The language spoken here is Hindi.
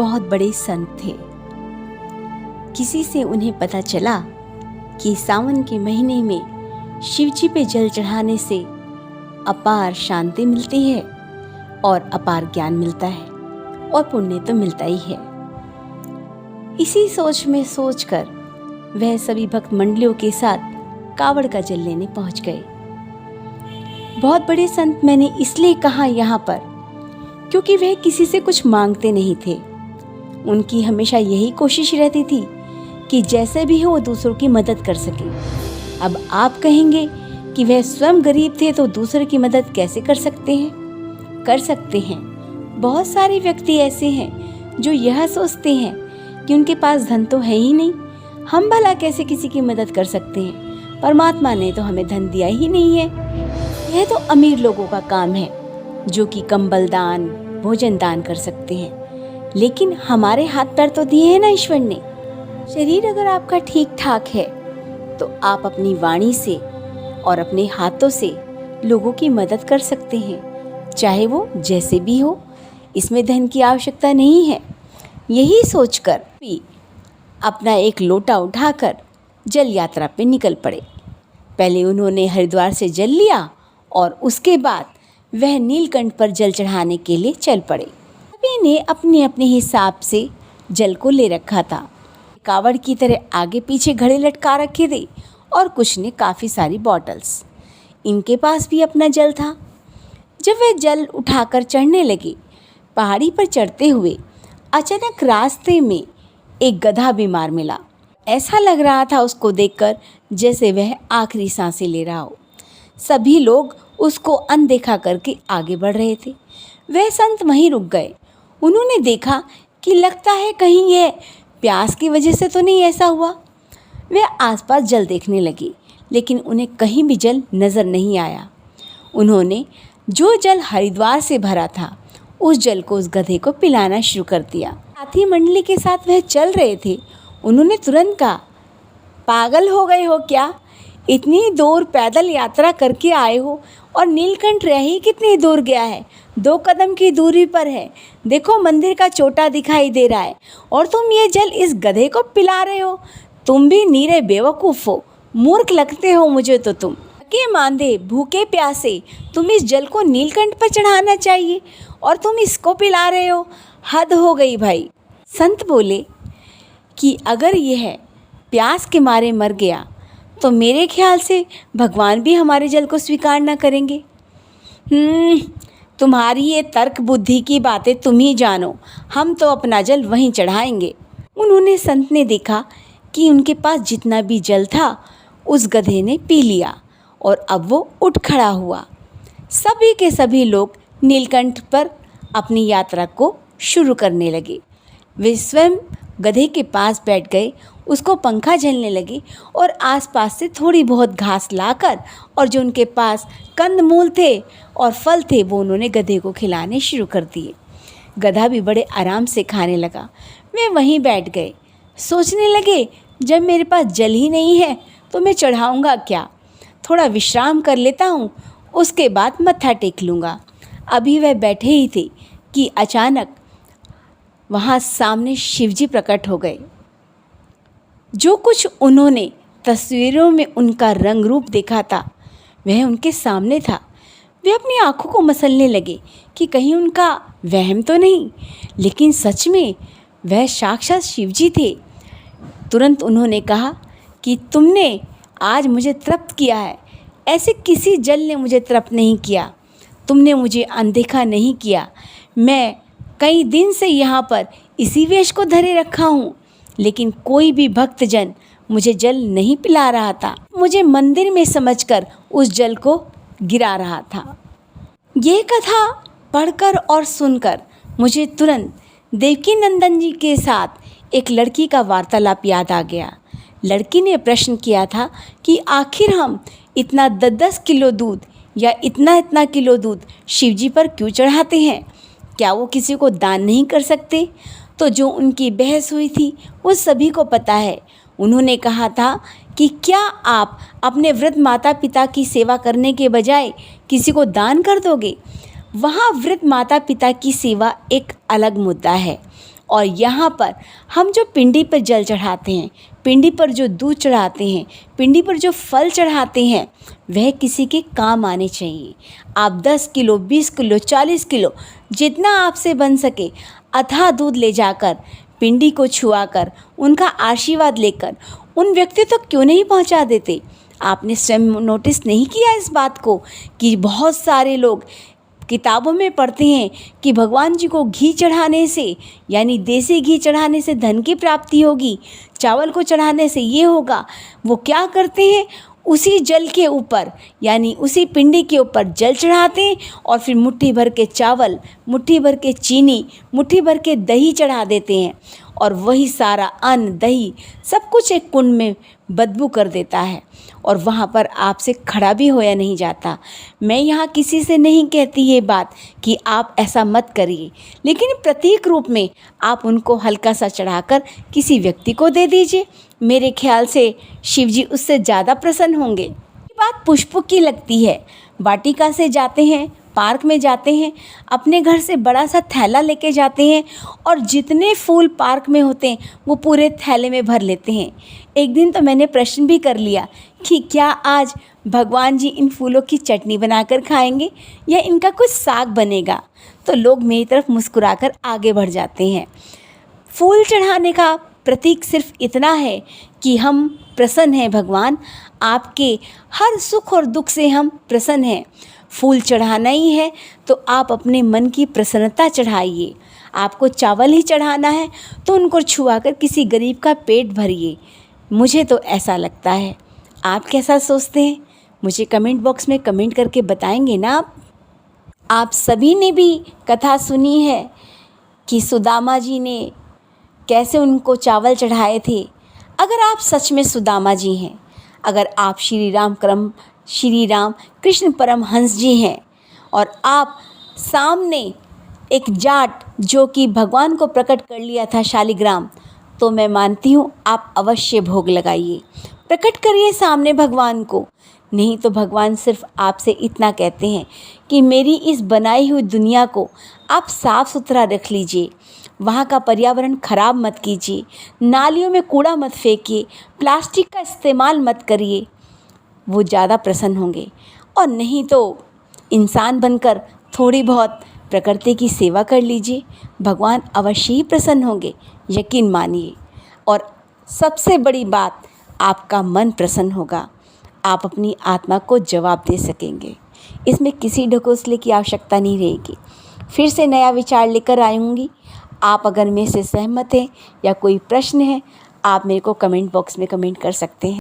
बहुत बड़े संत थे। किसी से उन्हें पता चला कि सावन के महीने में शिवजी पे जल चढ़ाने से अपार शांति मिलती है और अपार ज्ञान मिलता है और पुण्य तो मिलता ही है। इसी सोच में सोचकर वह सभी भक्त मंडलियों के साथ कावड़ का जल लेने पहुंच गए। बहुत बड़े संत मैंने इसलिए कहा यहाँ पर क्योंकि वह किसी से कुछ मांगते नहीं थे। उनकी हमेशा यही कोशिश रहती थी कि जैसे भी हो वो दूसरों की मदद कर सके। अब आप कहेंगे कि वह स्वयं गरीब थे तो दूसरों की मदद कैसे कर सकते हैं? कर सकते हैं। बहुत सारे व्यक्ति ऐसे हैं जो यह सोचते हैं कि उनके पास धन तो है ही नहीं, हम भला कैसे किसी की मदद कर सकते हैं? परमात्मा ने तो हमें धन दिया ही नहीं है। यह तो अमीर लोगों का काम है जो कि कंबल दान, भोजन दान कर सकते हैं, लेकिन हमारे हाथ पैर तो दिए हैं ना ईश्वर ने। शरीर अगर आपका ठीक ठाक है तो आप अपनी वाणी से और अपने हाथों से लोगों की मदद कर सकते हैं, चाहे वो जैसे भी हो। इसमें धन की आवश्यकता नहीं है। यही सोचकर भी अपना एक लोटा उठाकर जल यात्रा पे निकल पड़े। पहले उन्होंने हरिद्वार से जल लिया और उसके बाद वह नीलकंठ पर जल चढ़ाने के लिए चल पड़े। सभी ने अपने अपने हिसाब से जल को ले रखा था। कावड़ की तरह आगे पीछे घड़े लटका रखे थे और कुछ ने काफ़ी सारी बॉटल्स। इनके पास भी अपना जल था। जब वह जल उठाकर चढ़ने लगे, पहाड़ी पर चढ़ते हुए अचानक रास्ते में एक गधा बीमार मिला। ऐसा लग रहा था उसको देखकर जैसे वह आखिरी सांसें ले रहा हो। सभी लोग उसको अनदेखा करके आगे बढ़ रहे थे। वह संत वहीं रुक गए। उन्होंने देखा कि लगता है कहीं यह प्यास की वजह से तो नहीं ऐसा हुआ। वे आसपास जल देखने लगे, लेकिन उन्हें कहीं भी जल नज़र नहीं आया। उन्होंने जो जल हरिद्वार से भरा था उस जल को उस गधे को पिलाना शुरू कर दिया। साथी मंडली के साथ वह चल रहे थे। उन्होंने तुरंत कहा, पागल हो गए हो क्या? इतनी दूर पैदल यात्रा करके आए हो और नीलकंठ रह ही कितनी दूर गया है? 2 कदम की दूरी पर है। देखो मंदिर का चोटा दिखाई दे रहा है और तुम ये जल इस गधे को पिला रहे हो। तुम भी नीरे बेवकूफ़ हो, मूर्ख लगते हो मुझे तो तुम। के मांदे भूखे प्यासे तुम इस जल को नीलकंठ पर चढ़ाना चाहिए और तुम इसको पिला रहे हो। हद हो गई भाई। संत बोले कि अगर यह प्यास के मारे मर गया तो मेरे ख्याल से भगवान भी हमारे जल को स्वीकार न करेंगे। तुम्हारी ये तर्क बुद्धि की बातें तुम ही जानो, हम तो अपना जल वहीं चढ़ाएंगे। उन्होंने संत ने देखा कि उनके पास जितना भी जल था उस गधे ने पी लिया और अब वो उठ खड़ा हुआ। सभी के सभी लोग नीलकंठ पर अपनी यात्रा को शुरू करने लगे। वे स्वयं गधे के पास बैठ गए, उसको पंखा झलने लगे और आसपास से थोड़ी बहुत घास लाकर और जो उनके पास कंदमूल थे और फल थे वो उन्होंने गधे को खिलाने शुरू कर दिए। गधा भी बड़े आराम से खाने लगा। वे वहीं बैठ गए, सोचने लगे जब मेरे पास जल ही नहीं है तो मैं चढ़ाऊँगा क्या? थोड़ा विश्राम कर लेता हूँ, उसके बाद मत्था टेक लूँगा। अभी वह बैठे ही थे कि अचानक वहाँ सामने शिवजी प्रकट हो गए। जो कुछ उन्होंने तस्वीरों में उनका रंग रूप देखा था वह उनके सामने था। वे अपनी आंखों को मसलने लगे कि कहीं उनका वहम तो नहीं, लेकिन सच में वह साक्षात शिवजी थे। तुरंत उन्होंने कहा कि तुमने आज मुझे तृप्त किया है, ऐसे किसी जल ने मुझे तृप्त नहीं किया। तुमने मुझे अनदेखा नहीं किया। मैं कई दिन से यहाँ पर इसी वेश को धरे रखा हूँ, लेकिन कोई भी भक्तजन मुझे जल नहीं पिला रहा था। मुझे मंदिर में समझकर उस जल को गिरा रहा था। ये कथा पढ़कर और सुनकर मुझे तुरंत देवकी नंदन जी के साथ एक लड़की का वार्तालाप याद आ गया। लड़की ने प्रश्न किया था कि आखिर हम इतना 10-10 किलो दूध या इतना किलो दूध शिवजी पर क्यों चढ़ाते हैं? क्या वो किसी को दान नहीं कर सकते? तो जो उनकी बहस हुई थी वो सभी को पता है। उन्होंने कहा था कि क्या आप अपने वृद्ध माता पिता की सेवा करने के बजाय किसी को दान कर दोगे? वहाँ वृद्ध माता पिता की सेवा एक अलग मुद्दा है और यहाँ पर हम जो पिंडी पर जल चढ़ाते हैं, पिंडी पर जो दूध चढ़ाते हैं, पिंडी पर जो फल चढ़ाते हैं, वह किसी के काम आने चाहिए। आप 10 किलो, 20 किलो, 40 किलो जितना आपसे बन सके अथाह दूध ले जाकर पिंडी को छुआकर उनका आशीर्वाद लेकर उन व्यक्ति तक क्यों नहीं पहुंचा देते? आपने स्वयं नोटिस नहीं किया इस बात को कि बहुत सारे लोग किताबों में पढ़ते हैं कि भगवान जी को घी चढ़ाने से, यानी देसी घी चढ़ाने से धन की प्राप्ति होगी, चावल को चढ़ाने से ये होगा। वो क्या करते हैं, उसी जल के ऊपर यानी उसी पिंडी के ऊपर जल चढ़ाते हैं और फिर मुट्ठी भर के चावल, मुट्ठी भर के चीनी, मुट्ठी भर के दही चढ़ा देते हैं और वही सारा अन्न, दही सब कुछ एक कुंड में बदबू कर देता है और वहाँ पर आपसे खड़ा भी होया नहीं जाता। मैं यहाँ किसी से नहीं कहती ये बात कि आप ऐसा मत करिए, लेकिन प्रतीक रूप में आप उनको हल्का सा चढ़ाकर किसी व्यक्ति को दे दीजिए। मेरे ख्याल से शिव जी उससे ज़्यादा प्रसन्न होंगे। ये बात पुष्पों की लगती है। वाटिका से जाते हैं, पार्क में जाते हैं, अपने घर से बड़ा सा थैला लेके जाते हैं और जितने फूल पार्क में होते हैं वो पूरे थैले में भर लेते हैं। एक दिन तो मैंने प्रश्न भी कर लिया कि क्या आज भगवान जी इन फूलों की चटनी बनाकर खाएंगे या इनका कुछ साग बनेगा? तो लोग मेरी तरफ मुस्कुराकर आगे बढ़ जाते हैं। फूल चढ़ाने का प्रतीक सिर्फ इतना है कि हम प्रसन्न हैं भगवान, आपके हर सुख और दुख से हम प्रसन्न हैं। फूल चढ़ाना ही है तो आप अपने मन की प्रसन्नता चढ़ाइए। आपको चावल ही चढ़ाना है तो उनको छुआकर किसी गरीब का पेट भरिए। मुझे तो ऐसा लगता है। आप कैसा सोचते हैं? मुझे कमेंट बॉक्स में कमेंट करके बताएंगे ना आप सभी ने भी कथा सुनी है कि सुदामा जी ने कैसे उनको चावल चढ़ाए थे। अगर आप सच में सुदामा जी हैं, अगर आप श्री राम कृष्ण परमहंस जी हैं और आप सामने एक जाट जो कि भगवान को प्रकट कर लिया था शालिग्राम, तो मैं मानती हूँ आप अवश्य भोग लगाइए, प्रकट करिए सामने भगवान को। नहीं तो भगवान सिर्फ आपसे इतना कहते हैं कि मेरी इस बनाई हुई दुनिया को आप साफ़ सुथरा रख लीजिए, वहाँ का पर्यावरण ख़राब मत कीजिए, नालियों में कूड़ा मत फेंकिए, प्लास्टिक का इस्तेमाल मत करिए। वो ज़्यादा प्रसन्न होंगे। और नहीं तो इंसान बनकर थोड़ी बहुत प्रकृति की सेवा कर लीजिए, भगवान अवश्य ही प्रसन्न होंगे, यकीन मानिए। और सबसे बड़ी बात, आपका मन प्रसन्न होगा, आप अपनी आत्मा को जवाब दे सकेंगे। इसमें किसी ढकोसले की आवश्यकता नहीं रहेगी। फिर से नया विचार लेकर आऊँगी। आप अगर मेरे से सहमत हैं या कोई प्रश्न है, आप मेरे को कमेंट बॉक्स में कमेंट कर सकते हैं।